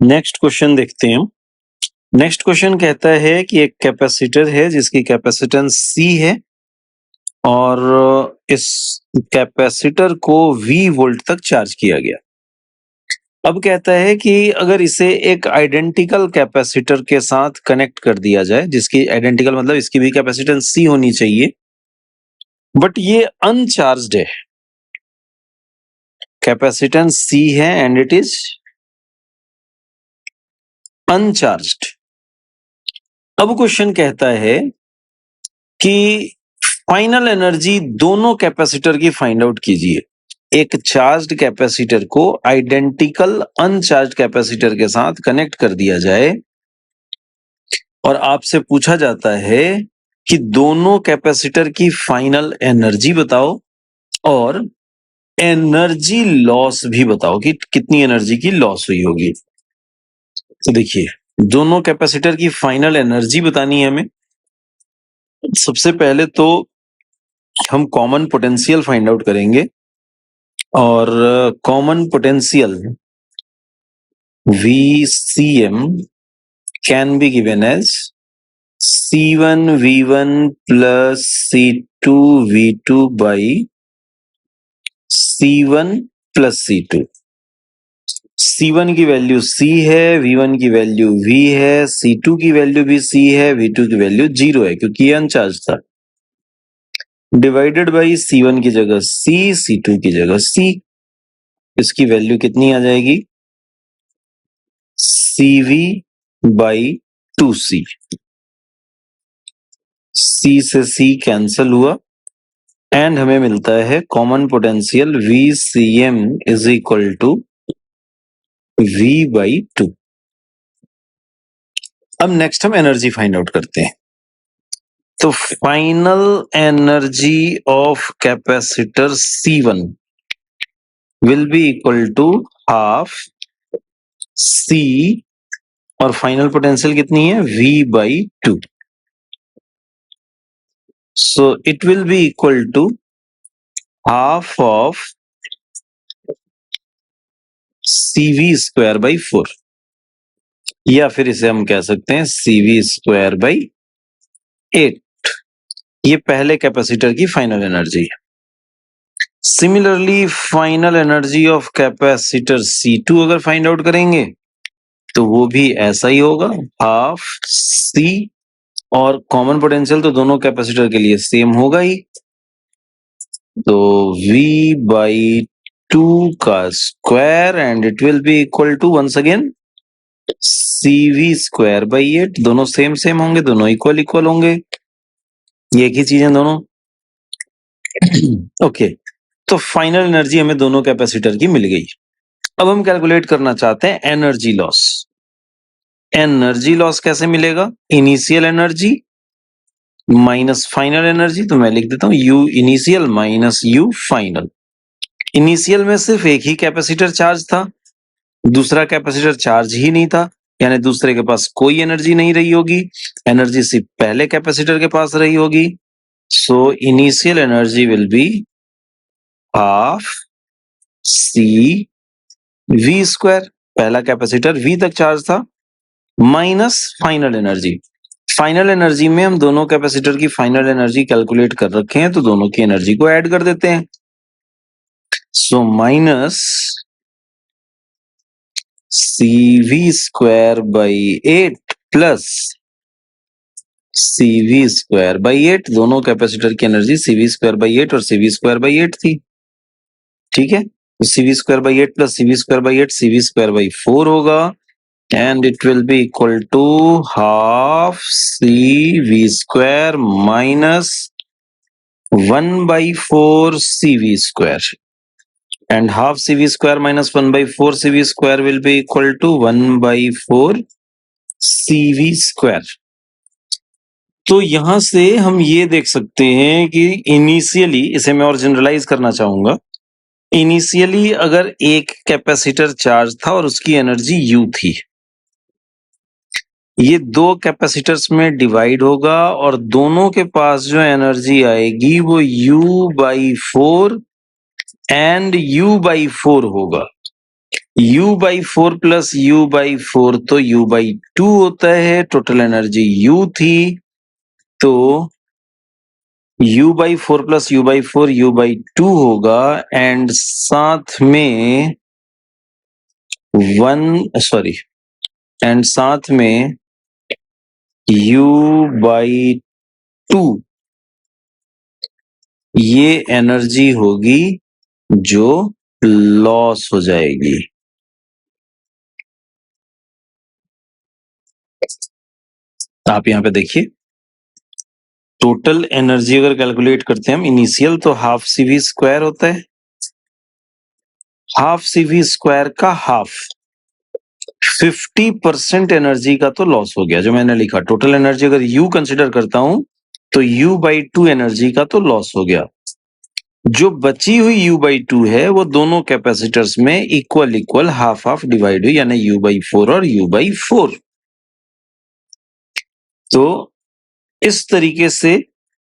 Next question देखते हैं। Next question कहता है कि एक कैपेसिटर है जिसकी कैपेसिटेंस C है और इस कैपेसिटर को V वोल्ट तक चार्ज किया गया। अब कहता है कि अगर इसे एक आइडेंटिकल कैपेसिटर के साथ कनेक्ट कर दिया जाए, जिसकी आइडेंटिकल मतलब इसकी भी कैपेसिटेंस C होनी चाहिए, बट ये अनचार्ज्ड है। कैपेसिटेंस C है एंड इट इज अनचार्ज्ड। अब क्वेश्चन कहता है कि फाइनल एनर्जी दोनों कैपेसिटर की फाइंड आउट कीजिए। एक चार्ज्ड कैपेसिटर को आइडेंटिकल अनचार्ज्ड कैपेसिटर के साथ कनेक्ट कर दिया जाए और आपसे पूछा जाता है कि दोनों कैपेसिटर की फाइनल एनर्जी बताओ और एनर्जी लॉस भी बताओ कि कितनी एनर्जी की लॉस हुई होगी। तो देखिए, दोनों कैपेसिटर की फाइनल एनर्जी बतानी है हमें। सबसे पहले तो हम कॉमन पोटेंशियल फाइंड आउट करेंगे और common potential VCM can be given as C1 V1 plus C2 V2 by C1 plus C2। C1 की वैल्यू C है, V1 की वैल्यू V है, C2 की वैल्यू भी C है, V2 की वैल्यू 0 है क्योंकि ये अनचार्ज था। डिवाइडेड बाई C1 की जगह C, C2 की जगह C। इसकी वैल्यू कितनी आ जाएगी? CV by 2C। C से C कैंसल हुआ एंड हमें मिलता है common potential VCM is equal to V by 2। अब नेक्स्ट हम एनर्जी फाइंड आउट करते हैं। तो final energy of capacitor C1 will be equal to half C और फाइनल पोटेंशियल कितनी है? V by 2। So it will be equal to half of CV square by 4 या फिर इसे हम कह सकते हैं CV स्क्वायर बाई 8। ये पहले कैपेसिटर की फाइनल एनर्जी है। Similarly final energy of capacitor C2 अगर फाइंड आउट करेंगे तो वो भी ऐसा ही होगा, हाफ C और कॉमन पोटेंशियल तो दोनों कैपेसिटर के लिए सेम होगा ही, तो V बाई 2 का square and it will be equal to once again CV square by 8। दोनों सेम होंगे, दोनों इक्वल होंगे, ये एक ही चीज है दोनों। ओके, तो फाइनल एनर्जी हमें दोनों कैपेसिटर की मिल गई। अब हम कैलकुलेट करना चाहते हैं एनर्जी लॉस। एनर्जी लॉस कैसे मिलेगा? Initial energy minus final energy. तो मैं लिख देता हूं U initial minus U final. Initial में सिर्फ एक ही कैपेसिटर चार्ज था, दूसरा कैपेसिटर चार्ज ही नहीं था, यानी दूसरे के पास कोई एनर्जी नहीं रही होगी, एनर्जी सिर्फ पहले कैपेसिटर के पास रही होगी। So initial energy will be half C V square, पहला कैपेसिटर V तक चार्ज था, minus final energy. Final energy में हम दोनों कैपेसिटर की फाइनल एनर्जी कैलकुलेट कर रखे हैं, तो दोनों की एनर्जी को ऐड कर देते हैं। So minus CV square by 8 plus CV square by 8। दोनों कैपेसिटर की एनर्जी CV स्क्वायर बाई 8 और CV स्क्वायर बाई 8 थी। ठीक है, तो CV square by 8 plus CV square by 8 CV square by 4 होगा and it will be equal to half CV square minus 1 by 4 CV square, and half CV square minus 1 by 4 CV square will be equal to 1 by 4 CV square। तो यहां से हम ये देख सकते हैं कि इनिशियली, इसे मैं और जनरलाइज करना चाहूंगा, इनिशियली अगर एक कैपेसिटर चार्ज था और उसकी एनर्जी U थी, ये दो कैपेसिटर्स में डिवाइड होगा और दोनों के पास जो एनर्जी आएगी वो U by 4 and U by 4 होगा। U/4 प्लस U/4 तो U/2 होता है, टोटल एनर्जी U थी, तो U/4 प्लस U/4 U/2 होगा एंड साथ में U/2 ये एनर्जी होगी जो लॉस हो जाएगी। आप यहाँ पे देखिए, टोटल एनर्जी अगर कैलकुलेट करते हैं हम इनिशियल, तो हाफ CV² होता है, हाफ CV² का हाफ 50% एनर्जी का तो लॉस हो गया। जो मैंने लिखा, टोटल एनर्जी अगर U कंसिडर करता हूं तो U/2 एनर्जी का तो लॉस हो गया। जो बची हुई U/2 है वो दोनों कैपेसिटर्स में इक्वल हाफ हाफ डिवाइड हुई, यानी U/4 और U/4। तो इस तरीके से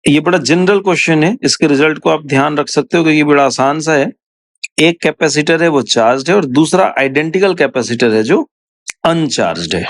ये बड़ा जनरल क्वेश्चन है, इसके रिजल्ट को आप ध्यान रख सकते हो क्योंकि ये बड़ा आसान सा है। एक कैपेसिटर है वो चार्ज्ड है और दूसरा आइडेंटिकल कैपेसिटर है जो अनचार्ज्ड है।